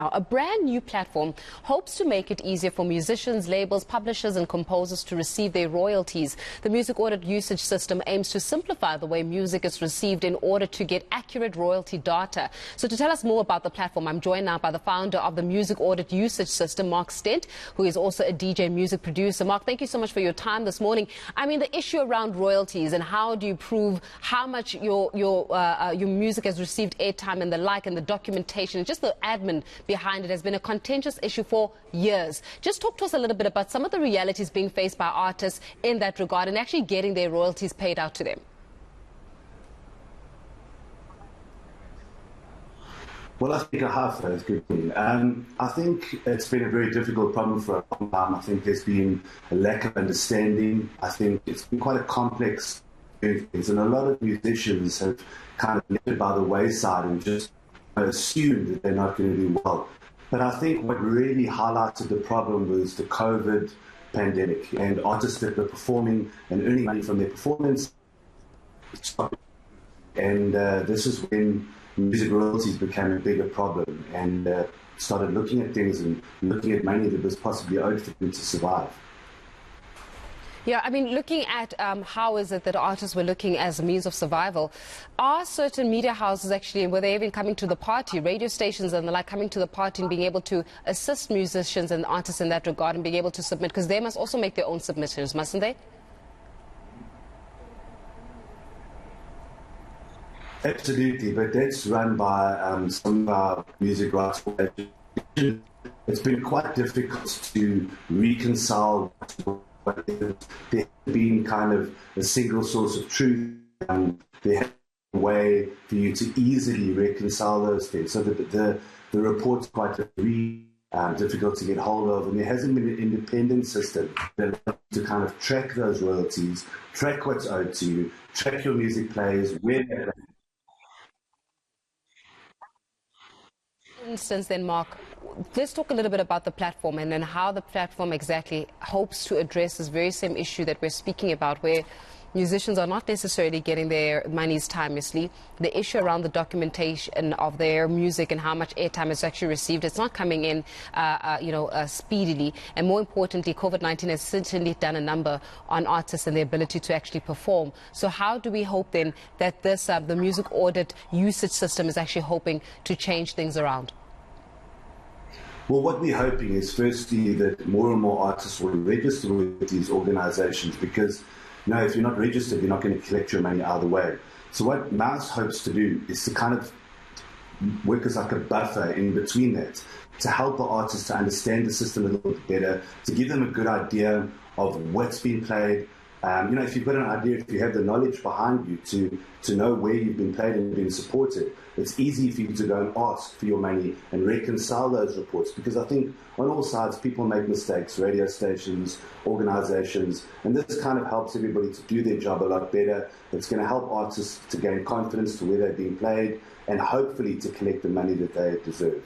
A brand new platform hopes to make it easier for musicians, labels, publishers and composers to receive their royalties. The music audit usage system aims to simplify the way music is received in order to get accurate royalty data. So to tell us more about the platform, I'm joined now by the founder of the music audit usage system, Mark Stent, who is also a DJ music producer. Mark, thank you so much for your time this morning. I mean, the issue around royalties and how do you prove how much your music has received airtime and the like, and the documentation and just the admin behind it has been a contentious issue for years. Just talk to us a little bit about some of the realities being faced by artists in that regard and actually getting their royalties paid out to them. Well, I think I have. That's good. I think it's been a very difficult problem for a long time. I think there's been a lack of understanding. I think it's been quite a complex experience, and a lot of musicians have kind of left it by the wayside and just assumed that they're not going to do well. But I think what really highlighted the problem was the COVID pandemic, and artists that were performing and earning money from their performance. And this is when music royalties became a bigger problem, and started looking at things and looking at money that was possibly owed for them to survive. Yeah, I mean, looking at how is it that artists were looking as a means of survival, are certain media houses actually, were they even coming to the party, radio stations and the like, coming to the party and being able to assist musicians and artists in that regard and being able to submit? Because they must also make their own submissions, mustn't they? Absolutely, but that's run by some of our music rights. It's been quite difficult to reconcile. There has been kind of a single source of truth, and there has been a way for you to easily reconcile those things. So the report's quite difficult to get hold of, and there hasn't been an independent system that to kind of track those royalties, track what's owed to you, track your music players, where they're. For instance, then, Mark, let's talk a little bit about the platform and then how the platform exactly hopes to address this very same issue that we're speaking about, where musicians are not necessarily getting their monies timelessly. The issue around the documentation of their music and how much airtime is actually received, it's not coming in, speedily. And more importantly, COVID-19 has certainly done a number on artists and their ability to actually perform. So how do we hope then that this, the music audit usage system is actually hoping to change things around? Well, what we're hoping is, firstly, that more and more artists will register with these organizations, because if you're not registered, you're not going to collect your money either way. So what Mouse hopes to do is to kind of work as like a buffer in between that, to help the artists to understand the system a little bit better, to give them a good idea of what's been played. If you've got an idea, if you have the knowledge behind you to know where you've been played and been supported, it's easy for you to go and ask for your money and reconcile those reports, because I think on all sides people make mistakes, radio stations, organizations, and this kind of helps everybody to do their job a lot better. It's going to help artists to gain confidence to where they're being played and hopefully to collect the money that they deserve.